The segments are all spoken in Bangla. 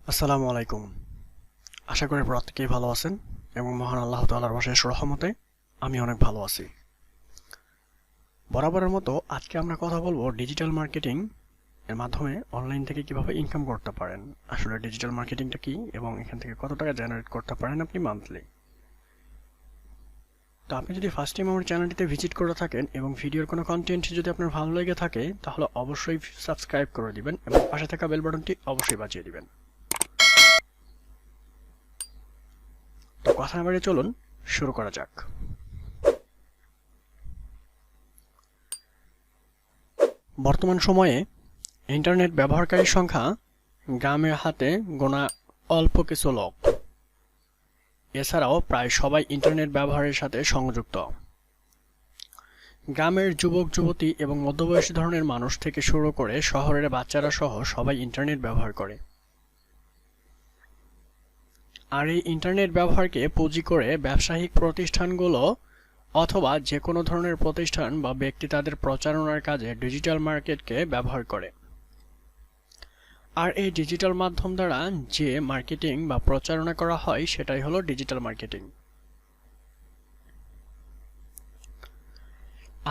আসসালামু আলাইকুম। আশা করি প্রত্যেকেই ভালো আছেন এবং মহান আল্লাহ তাআলার অশেষ রহমতে আমি অনেক ভালো আছি। বরাবরের মতো আজকে আমরা কথা বলবো ডিজিটাল মার্কেটিং এর মাধ্যমে অনলাইন থেকে কিভাবে ইনকাম করতে পারেন। আসলে ডিজিটাল মার্কেটিংটা কি এবং এখান থেকে কত টাকা জেনারেট করতে পারেন আপনি মান্থলি। তো আপনি যদি ফার্স্ট টাইম আমার চ্যানেলটিতে ভিজিট করে থাকেন এবং ভিডিওর কোনো কন্টেন্ট যদি আপনার ভালো লেগে থাকে তাহলে অবশ্যই সাবস্ক্রাইব করে দিবেন এবং পাশে থাকা বেল বাটনটি অবশ্যই বাজিয়ে দিবেন। তো কথা না বাড়িয়ে চলুন শুরু করা যাক। বর্তমান সময়ে ইন্টারনেট ব্যবহারকারীর সংখ্যা গ্রামের হাতে গোনা অল্প কিছু লোক। এছাড়াও প্রায় সবাই ইন্টারনেট ব্যবহারের সাথে সংযুক্ত। গ্রামের যুবক যুবতী এবং মধ্যবয়সী ধরনের মানুষ থেকে শুরু করে শহরের বাচ্চারা সহ সবাই ইন্টারনেট ব্যবহার করে। আর এই ইন্টারনেট ব্যবহারকে পুঁজি করে ব্যবসায়িক প্রতিষ্ঠানগুলো অথবা যে কোনো ধরনের প্রতিষ্ঠান বা ব্যক্তি তাদের প্রচারণার কাজে ডিজিটাল মার্কেটকে ব্যবহার করে। আর এই ডিজিটাল মাধ্যম দ্বারা যে মার্কেটিং বা প্রচারণা করা হয় সেটাই হলো ডিজিটাল মার্কেটিং।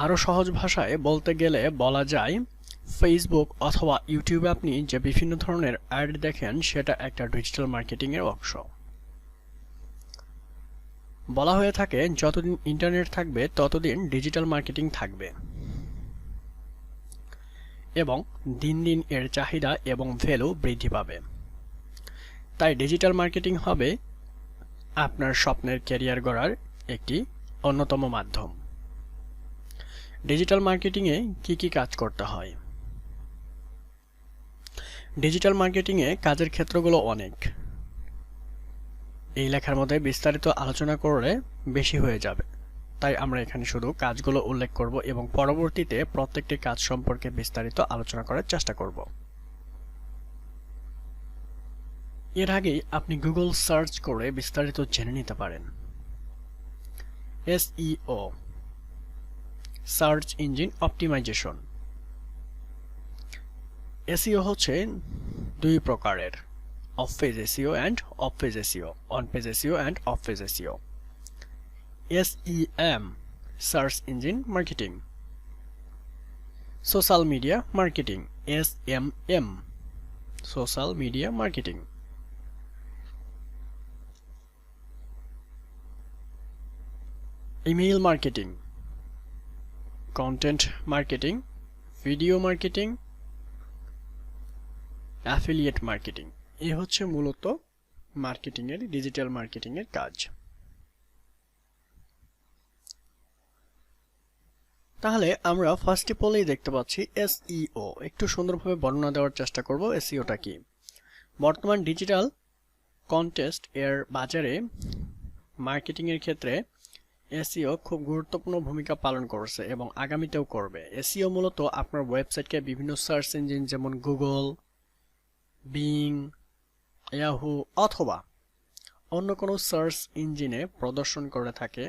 আরও সহজ ভাষায় বলতে গেলে বলা যায় ফেসবুক অথবা ইউটিউবে আপনি যে বিভিন্ন ধরনের অ্যাড দেখেন সেটা একটা ডিজিটাল মার্কেটিং এর অংশ। বলা হয়ে থাকে যতদিন ইন্টারনেট থাকবে ততদিন ডিজিটাল মার্কেটিং থাকবে এবং দিন দিন এর চাহিদা এবং ভ্যালু বৃদ্ধি পাবে। তাই ডিজিটাল মার্কেটিং হবে আপনার স্বপ্নের ক্যারিয়ার গড়ার একটি অন্যতম মাধ্যম। ডিজিটাল মার্কেটিংয়ে কি কি কাজ করতে হয়? ডিজিটাল মার্কেটিংয়ে কাজের ক্ষেত্রগুলো অনেক। এই লেখার মধ্যে বিস্তারিত আলোচনা করলে বেশি হয়ে যাবে, তাই আমরা এখানে শুধু কাজগুলো উল্লেখ করব এবং পরবর্তীতে প্রত্যেকটি কাজ সম্পর্কে বিস্তারিত আলোচনা করার চেষ্টা করব। এর আগেই আপনি গুগল সার্চ করে বিস্তারিত জেনে নিতে পারেন। SEO, search engine optimisation. SEO হচ্ছে দুই প্রকারের, off page SEO and off page SEO, on page SEO and off page SEO. SEM, search engine marketing. Social media marketing, SMM, social media marketing. Email marketing, content marketing, video marketing, affiliate marketing. এই হচ্ছে মূলত মার্কেটিংয়ের ডিজিটাল মার্কেটিংয়ের কাজ। তাহলে আমরা ফার্স্টে পড়লেই দেখতে পাচ্ছি এসইও। একটু সুন্দরভাবে বর্ণনা দেওয়ার চেষ্টা করব এসইওটা কি। বর্তমান ডিজিটাল কন্টেস্ট এর বাজারে মার্কেটিংয়ের ক্ষেত্রে এসইও খুব গুরুত্বপূর্ণ ভূমিকা পালন করছে এবং আগামীতেও করবে। এসইও মূলত আপনার ওয়েবসাইটকে বিভিন্ন সার্চ ইঞ্জিন যেমন গুগল, বিং, ইয়াহু অথবা অন্য কোনো সার্চ ইঞ্জিনে প্রদর্শন করে থাকে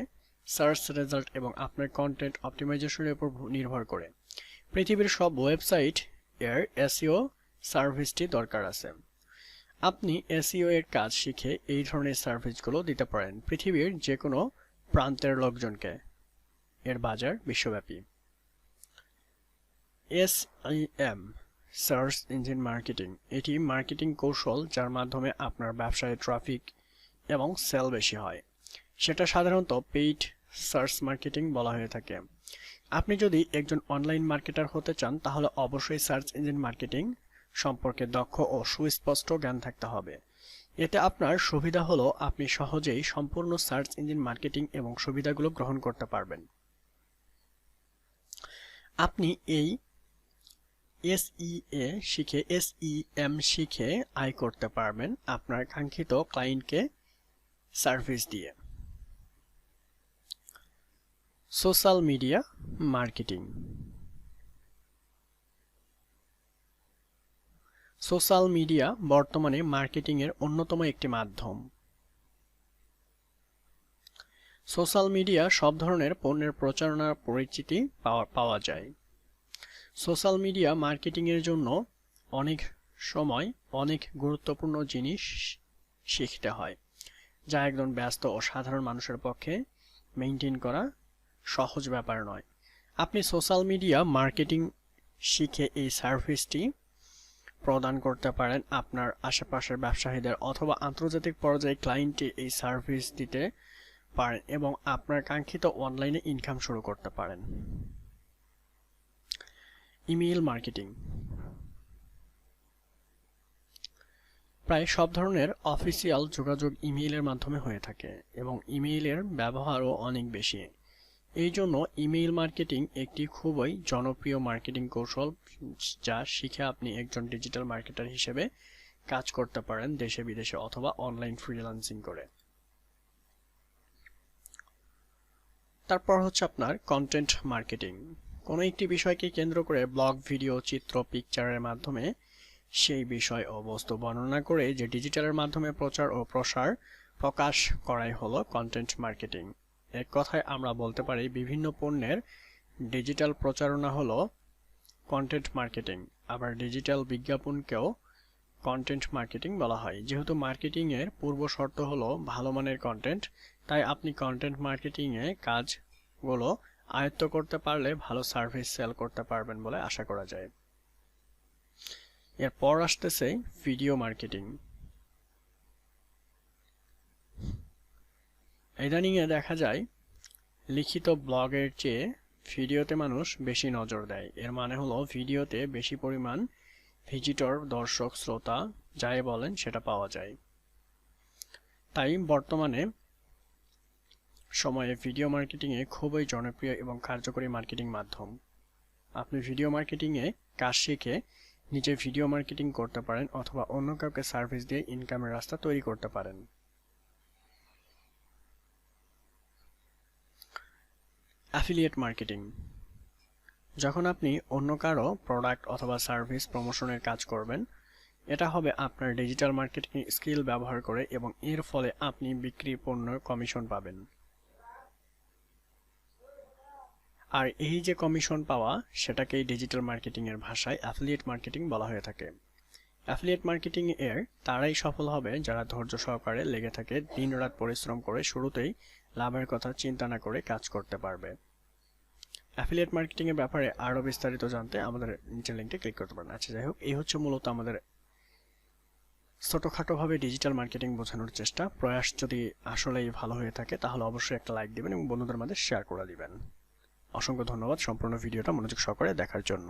সার্চ রেজাল্ট এবং আপনার কন্টেন্ট অপটিমাইজেশনের উপর নির্ভর করে। পৃথিবীর সব ওয়েবসাইট এর এসইও সার্ভিসটি দরকার আছে। আপনি এসইও এর কাজ শিখে এই ধরনের সার্ভিসগুলো দিতে পারেন পৃথিবীর যে কোনো প্রান্তের লোকজনকে। এর বাজার বিশ্বব্যাপী। SEM, সার্চ ইঞ্জিন মার্কেটিং, এটি মার্কেটিং কৌশল যার মাধ্যমে আপনার ব্যবসায় ট্রাফিক এবং সেল বেশি হয়। সেটা সাধারণত পেইড সার্চ মার্কেটিং বলা হয়ে থাকে। আপনি যদি একজন অনলাইন মার্কেটার হতে চান তাহলে অবশ্যই সার্চ ইঞ্জিন মার্কেটিং সম্পর্কে দক্ষ ও সুস্পষ্ট জ্ঞান থাকতে হবে। এতে আপনার সুবিধা হলো আপনি সহজেই সম্পূর্ণ সার্চ ইঞ্জিন মার্কেটিং এবং সুবিধাগুলো গ্রহণ করতে পারবেন। আপনি এই SEM শিখে আয় করতে পারবেন আপনার কাঙ্ক্ষিত ক্লায়েন্টকে সার্ভিস দিয়ে। Social media marketing. Social media বর্তমানে মার্কেটিংয়ের অন্যতম একটি মাধ্যম। সোশ্যাল মিডিয়া সব ধরনের পণ্যের প্রচারণার পরিচিতি পাওয়া যায়। সোশ্যাল মিডিয়া মার্কেটিংয়ের জন্য অনেক সময় অনেক গুরুত্বপূর্ণ জিনিস শিখতে হয়, যা একজন ব্যস্ত ও সাধারণ মানুষের পক্ষে মেইনটেইন করা সহজ ব্যাপার নয়। আপনি সোশ্যাল মিডিয়া মার্কেটিং শিখে এই সার্ভিসটি প্রদান করতে পারেন আপনার আশেপাশের ব্যবসায়ীদের, অথবা আন্তর্জাতিক পর্যায়ে ক্লায়েন্টে এই সার্ভিস দিতে পারেন এবং আপনার কাঙ্ক্ষিত অনলাইনে ইনকাম শুরু করতে পারেন। Email marketing. প্রায় সব ধরনের অফিসিয়াল যোগাযোগ ইমেইলের মাধ্যমে হয়ে থাকে এবং ইমেইলের ব্যবহারও অনেক বেশি। এই জন্য ইমেইল মার্কেটিং একটি খুবই জনপ্রিয় মার্কেটিং কৌশল, যা শিখে আপনি একজন ডিজিটাল মার্কেটার হিসেবে কাজ করতে পারেন দেশে বিদেশে অথবা অনলাইন ফ্রিল্যান্সিং করে। তারপর হচ্ছে আপনার কন্টেন্ট মার্কেটিং। কোনো একটি বিষয়কে কেন্দ্র করে ব্লগ, ভিডিও, চিত্র, পিকচারের মাধ্যমে সেই বিষয় ও বস্তু বর্ণনা করে যে ডিজিটালের মাধ্যমে প্রচার ও প্রকাশ করাই হলো কন্টেন্ট মার্কেটিং। এক কথায় আমরা বলতে পারি বিভিন্ন পণ্যের ডিজিটাল প্রচারণা হলো কন্টেন্ট মার্কেটিং। আবার ডিজিটাল বিজ্ঞাপনকেও কন্টেন্ট মার্কেটিং বলা হয়। যেহেতু মার্কেটিং এর পূর্ব শর্ত হলো ভালো মানের কন্টেন্ট, তাই আপনি কন্টেন্ট মার্কেটিং এ কাজগুলো আয়ত্ত করতে পারলে ভালো সার্ভিস সেল করতে পারবেন বলে আশা করা যায়। এরপর আসতেছে ভিডিও মার্কেটিং। ইদানিং এ দেখা যায় লিখিত ব্লগের চেয়ে ভিডিওতে মানুষ বেশি নজর দেয়। এর মানে হলো ভিডিওতে বেশি পরিমাণ ভিজিটর, দর্শক, শ্রোতা যাই বলেন সেটা পাওয়া যায়। তাই বর্তমানে সময়ে ভিডিও মার্কেটিং এ খুবই জনপ্রিয় এবং কার্যকরী মার্কেটিং মাধ্যম। আপনি ভিডিও মার্কেটিং এ কাজ শিখে নিজে ভিডিও মার্কেটিং করতে পারেন অথবা অন্য কাউকে সার্ভিস দিয়ে ইনকামের রাস্তা তৈরি করতে পারেন। Affiliate marketing. যখন আপনি অন্য কারো প্রোডাক্ট অথবা সার্ভিস প্রমোশনের কাজ করবেন, এটা হবে আপনার ডিজিটাল মার্কেটিং স্কিল ব্যবহার করে এবং এর ফলে আপনি বিক্রি পণ্যের কমিশন পাবেন। আর এই যে কমিশন পাওয়া, সেটাকেই ডিজিটাল মার্কেটিং এর ভাষায় অ্যাফিলিয়েট মার্কেটিং বলা হয়ে থাকে। অ্যাফিলিয়েট মার্কেটিং এর তারাই সফল হবে যারা ধৈর্য সহকারে লেগে থাকে, দিনরাত পরিশ্রম করে শুরুতেই লাভের কথা চিন্তা না করে কাজ করতে পারবে। অ্যাফিলিয়েট মার্কেটিং এর ব্যাপারে আরো বিস্তারিত জানতে আমাদের নিচের লিংকে ক্লিক করতে পারেন। আচ্ছা, যাই হোক, এই হচ্ছে মূলত আমাদের ছোটখাটো ভাবে ডিজিটাল মার্কেটিং বোঝানোর চেষ্টা। প্রয়াস যদি আসলেই ভালো হয়ে থাকে তাহলে অবশ্যই একটা লাইক দিবেন এবং বন্ধুদের মাঝে শেয়ার করে দিবেন। অসংখ্য ধন্যবাদ সম্পূর্ণ ভিডিওটা মনোযোগ সহকারে দেখার জন্য।